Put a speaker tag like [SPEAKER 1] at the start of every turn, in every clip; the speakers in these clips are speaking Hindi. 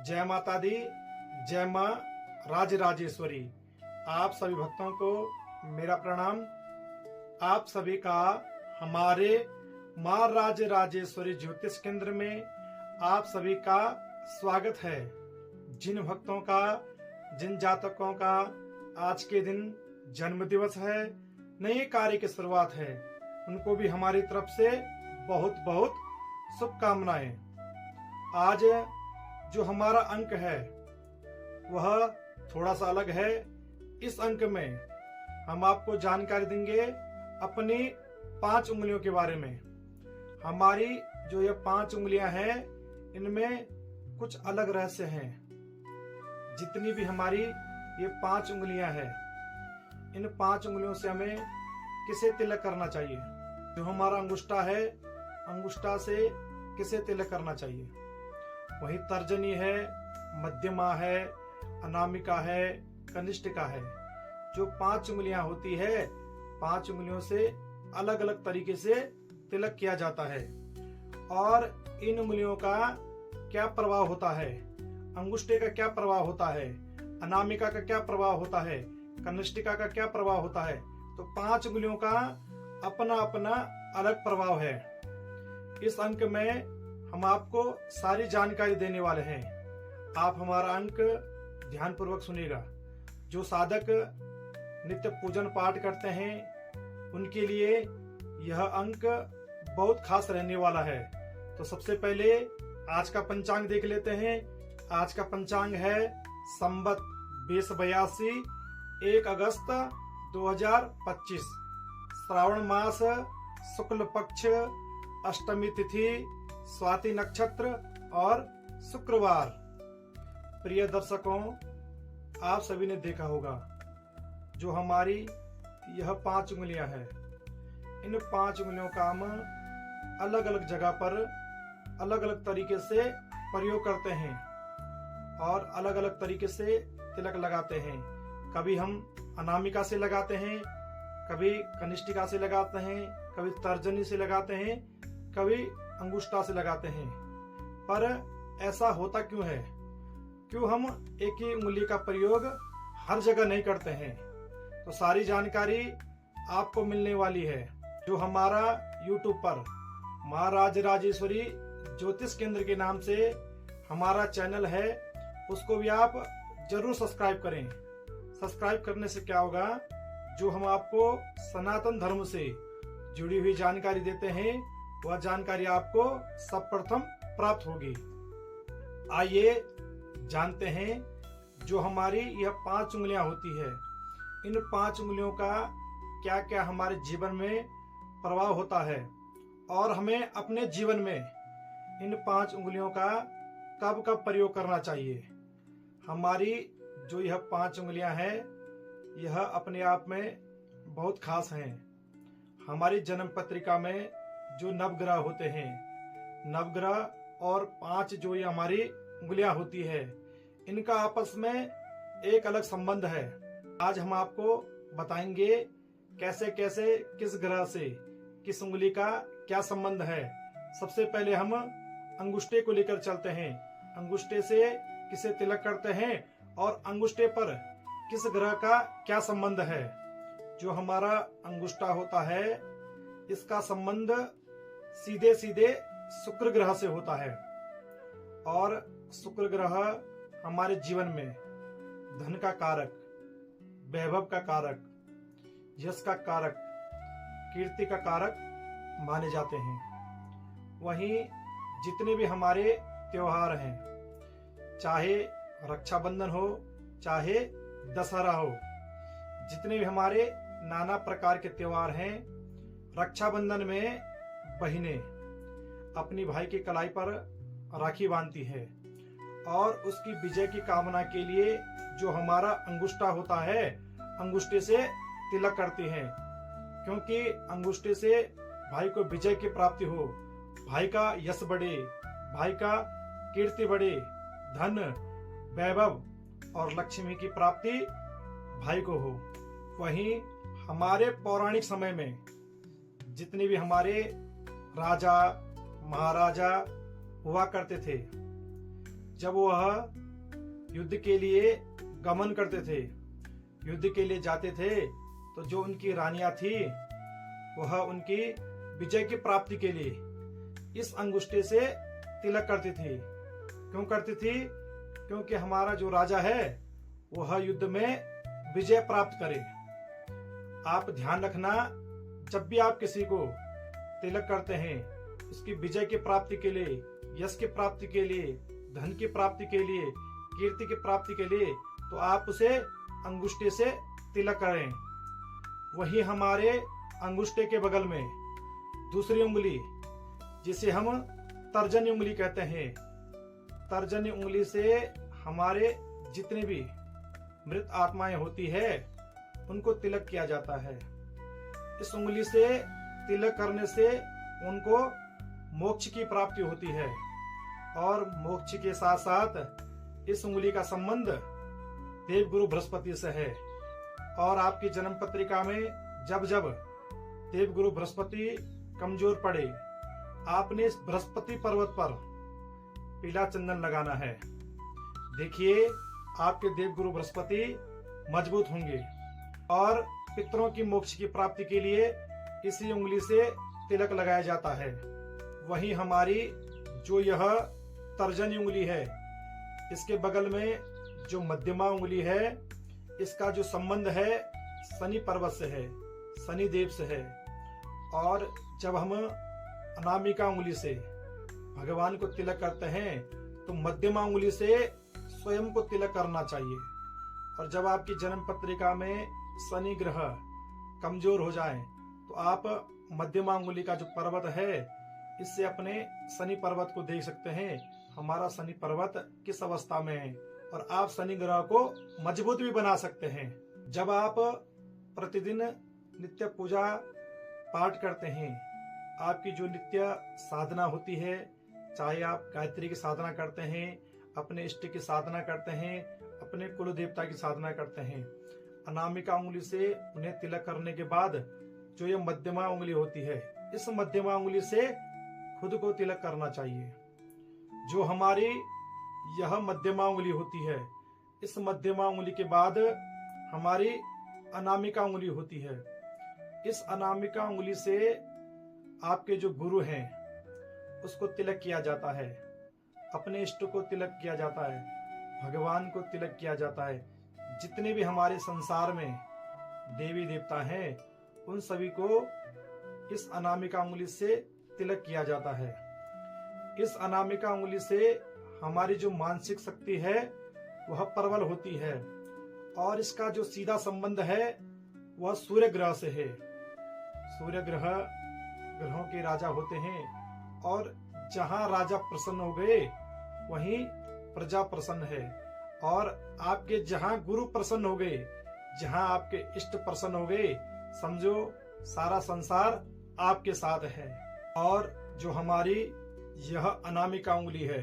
[SPEAKER 1] जय माता दी, जय माँ राजराजेश्वरी। आप सभी भक्तों को मेरा प्रणाम। आप सभी का हमारे माँ राजराजेश्वरी ज्योतिष केंद्र में आप सभी का स्वागत है। जिन भक्तों का, जिन जातकों का आज के दिन जन्म दिवस है, नए कार्य की शुरुआत है, उनको भी हमारी तरफ से बहुत बहुत शुभकामनाएं। आज जो हमारा अंक है वह थोड़ा सा अलग है। इस अंक में हम आपको जानकारी देंगे अपनी 5 उंगलियों के बारे में। हमारी जो ये 5 उंगलियां हैं, इनमें कुछ अलग रहस्य हैं। जितनी भी हमारी ये 5 उंगलियां हैं, इन 5 उंगलियों से हमें किसे तिलक करना चाहिए। जो हमारा अंगुष्ठा है, अंगुष्ठा से किसे तिलक करना चाहिए। वही तर्जनी है, मध्यमा है, अनामिका है, कनिष्ठिका है। जो 5 उंगलियां होती है, 5 उंगलियों से अलग अलग तरीके से तिलक किया जाता है। और इन उंगलियों का क्या प्रभाव होता है, अंगुष्ठे का क्या प्रभाव होता है, अनामिका का क्या प्रभाव होता है, कनिष्ठिका का क्या प्रभाव होता है। तो 5 उंगलियों का अपना अपना अलग प्रभाव है। इस अंक में हम आपको सारी जानकारी देने वाले हैं। आप हमारा अंक ध्यान पूर्वक सुनिएगा। जो साधक नित्य पूजन पाठ करते हैं, उनके लिए यह अंक बहुत खास रहने वाला है। तो सबसे पहले आज का पंचांग देख लेते हैं। आज का पंचांग है संवत 2082, 1 अगस्त 2025, श्रावण मास, शुक्ल पक्ष, अष्टमी तिथि, स्वाति नक्षत्र और शुक्रवार। प्रिय दर्शकों, आप सभी ने देखा होगा जो हमारी यह 5 उंगलियां हैं, इन 5 उंगलियों का हम अलग अलग जगह पर अलग अलग तरीके से प्रयोग करते हैं और अलग अलग तरीके से तिलक लगाते हैं। कभी हम अनामिका से लगाते हैं, कभी कनिष्ठिका से लगाते हैं, कभी तर्जनी से लगाते हैं, कभी अंगुष्ठा से लगाते हैं। पर ऐसा होता क्यों है? क्यों हम एक ही उंगली का प्रयोग हर जगह नहीं करते हैं? तो सारी जानकारी आपको मिलने वाली है। जो हमारा YouTube पर माँ राजराजेश्वरी ज्योतिष केंद्र के नाम से हमारा चैनल है, उसको भी आप जरूर सब्सक्राइब करें। सब्सक्राइब करने से क्या होगा, जो हम आपको सनातन धर्म से जुड़ी हुई जानकारी देते हैं, वह जानकारी आपको सर्वप्रथम प्राप्त होगी। आइए जानते हैं जो हमारी यह 5 उंगलियां होती है, इन 5 उंगलियों का क्या क्या हमारे जीवन में प्रभाव होता है और हमें अपने जीवन में इन 5 उंगलियों का कब कब प्रयोग करना चाहिए। हमारी जो यह 5 उंगलियां हैं, यह अपने आप में बहुत खास हैं। हमारी जन्म पत्रिका में जो नवग्रह होते हैं, नवग्रह और 5 जो ये हमारी उंगलियां होती है, इनका आपस में एक अलग संबंध है। आज हम आपको बताएंगे कैसे कैसे किस ग्रह से किस उंगली का क्या संबंध है। सबसे पहले हम अंगुष्ठे को लेकर चलते हैं। अंगुष्ठे से किसे तिलक करते हैं और अंगुष्ठे पर किस ग्रह का क्या संबंध है। जो हमारा अंगुष्ठा होता है, इसका संबंध सीधे सीधे शुक्र ग्रह से होता है। और शुक्र ग्रह हमारे जीवन में धन का कारक, वैभव का कारक, यश का कारक, कीर्ति का कारक माने जाते हैं। वहीं जितने भी हमारे त्योहार हैं, चाहे रक्षाबंधन हो, चाहे दशहरा हो, जितने भी हमारे नाना प्रकार के त्योहार हैं, रक्षाबंधन में बहनें अपनी भाई की कलाई पर राखी बांधती है और उसकी विजय की कामना के लिए जो हमारा अंगुष्ठा होता है, अंगुष्ठे से तिलक करती हैं। क्योंकि अंगुष्ठे से भाई को विजय की प्राप्ति हो, भाई का यश बढ़े, भाई का कीर्ति बढ़े, धन, वैभव और लक्ष्मी की प्राप्ति भाई को हो। वहीं हमारे पौराणिक समय में जितने भी हमारे राजा महाराजा हुआ करते थे, जब वह युद्ध के लिए गमन करते थे, युद्ध के लिए जाते थे, तो जो उनकी रानियां थी वह उनकी विजय की प्राप्ति के लिए इस अंगूठे से तिलक करती थी। क्यों करती थी? क्योंकि हमारा जो राजा है वह युद्ध में विजय प्राप्त करे। आप ध्यान रखना, जब भी आप किसी को तिलक करते हैं, उसकी विजय की प्राप्ति के लिए, यश की प्राप्ति के लिए, धन की प्राप्ति के लिए, कीर्ति की प्राप्ति के लिए, तो आप उसे अंगूठे से तिलक करें। वही हमारे अंगूठे के बगल में दूसरी उंगली, जिसे हम तर्जनी उंगली कहते हैं, तर्जनी उंगली से हमारे जितने भी मृत आत्माएं होती है उनको तिलक किया जाता है। इस उंगली से तिलक करने से उनको मोक्ष की प्राप्ति होती है, और मोक्ष के साथ साथ इस उंगली का संबंध देवगुरु बृहस्पति से है। और आपकी जन्म पत्रिका में जब जब देवगुरु बृहस्पति कमजोर पड़े, आपने इस बृहस्पति पर्वत पर पीला चंदन लगाना है। देखिए, आपके देवगुरु बृहस्पति मजबूत होंगे, और पितरों की मोक्ष की प्राप्ति के लिए इसी उंगली से तिलक लगाया जाता है। वही हमारी जो यह तर्जनी उंगली है, इसके बगल में जो मध्यमा उंगली है, इसका जो संबंध है शनि पर्वत से है, शनि देव से है। और जब हम अनामिका उंगली से भगवान को तिलक करते हैं तो मध्यमा उंगली से स्वयं को तिलक करना चाहिए। और जब आपकी जन्म पत्रिका में शनि ग्रह कमजोर हो जाए तो आप मध्यमा उंगली का जो पर्वत है, इससे अपने शनि पर्वत को देख सकते हैं, हमारा शनि पर्वत किस अवस्था में है, और आप शनि ग्रह को मजबूत भी बना सकते हैं। जब आप प्रतिदिन नित्य पूजा पाठ करते हैं, आपकी जो नित्य साधना होती है, चाहे आप गायत्री की साधना करते हैं, अपने इष्ट की साधना करते हैं, अपने कुल देवता की साधना करते हैं, अनामिका उंगली से उन्हें तिलक करने के बाद जो ये मध्यमा उंगली होती है, इस मध्यमा उंगली से खुद को तिलक करना चाहिए। जो हमारी यह मध्यमा उंगली होती है, इस मध्यमा उंगली के बाद हमारी अनामिका उंगली होती है। इस अनामिका उंगली से आपके जो गुरु हैं उसको तिलक किया जाता है, अपने इष्ट को तिलक किया जाता है, भगवान को तिलक किया जाता है। जितने भी हमारे संसार में देवी देवता हैं, उन सभी को इस अनामिका उंगली से तिलक किया जाता है। इस अनामिका उंगली से हमारी जो मानसिक शक्ति है वह प्रबल होती है, और इसका जो सीधा संबंध है वह सूर्य ग्रह से है। सूर्य ग्रह ग्रहों के राजा होते हैं, और जहां राजा प्रसन्न हो गए वहीं प्रजा प्रसन्न है। और आपके जहां गुरु प्रसन्न हो गए, जहां आपके इष्ट प्रसन्न हो गए, समझो सारा संसार आपके साथ है। और जो हमारी यह अनामिका उंगली है,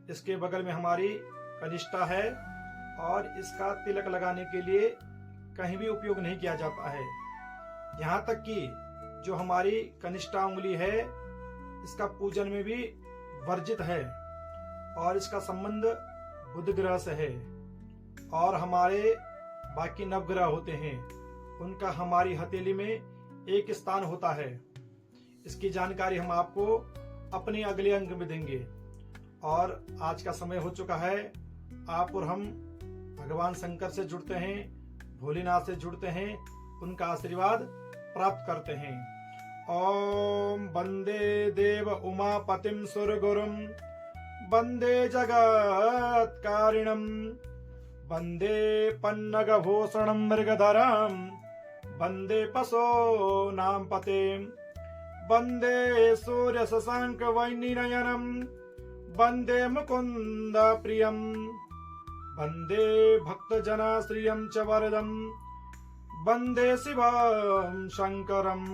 [SPEAKER 1] इसके बगल में हमारी कनिष्ठा है, और इसका तिलक लगाने के लिए कहीं भी उपयोग नहीं किया जाता है। यहाँ तक कि जो हमारी कनिष्ठा उंगली है, इसका पूजन में भी वर्जित है, और इसका संबंध बुध ग्रह से है। और हमारे बाकी नवग्रह होते हैं, उनका हमारी हथेली में एक स्थान होता है। इसकी जानकारी हम आपको अपने अगले अंक में देंगे। और आज का समय हो चुका है, आप और हम भगवान शंकर से जुड़ते हैं, भोलेनाथ से जुड़ते हैं, उनका आशीर्वाद प्राप्त करते हैं। ओम वंदे देव उमापतिम सुरगुरुम, वंदे जगत कारिणम, वंदे पन्नग भूषणम मृगधरम, वंदे पशो नाम पते, वंदे सूर्य शशांक वैनिनयनम, वंदे मुकुंद प्रियम, वंदे भक्त जनाश्रियम च वरदम, वंदे शिवम शंकरम,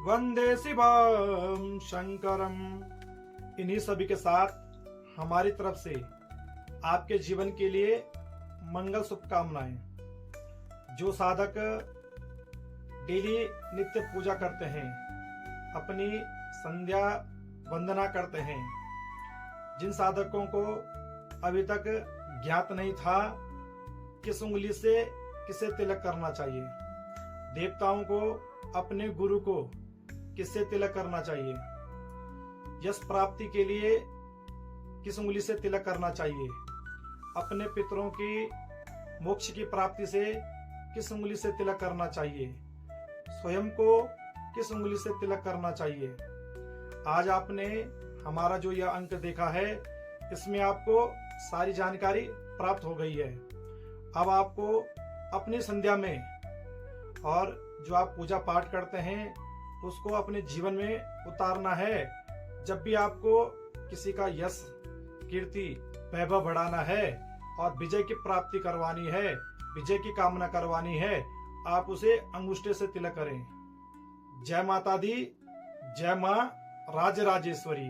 [SPEAKER 1] वंदे शिवम शंकरम। इन्हीं सभी के साथ हमारी तरफ से आपके जीवन के लिए मंगल शुभकामनाएं। जो साधक डेली नित्य पूजा करते हैं, अपनी संध्या वंदना करते हैं, जिन साधकों को अभी तक ज्ञात नहीं था किस उंगली से किसे तिलक करना चाहिए, देवताओं को अपने गुरु को किससे तिलक करना चाहिए, यश प्राप्ति के लिए किस उंगली से तिलक करना चाहिए, अपने पितरों की मोक्ष की प्राप्ति से किस उंगली से तिलक करना चाहिए, स्वयं को किस उंगली से तिलक करना चाहिए। आज आपने हमारा जो यह अंक देखा है इसमें आपको सारी जानकारी प्राप्त हो गई है। अब आपको अपनी संध्या में और जो आप पूजा पाठ करते हैं उसको अपने जीवन में उतारना है। जब भी आपको किसी का यश कीर्ति वैभव बढ़ाना है और विजय की प्राप्ति करवानी है, विजय की कामना करवानी है, आप उसे अंगूठे से तिलक करें। जय माता दी, जय मां राजराजेश्वरी।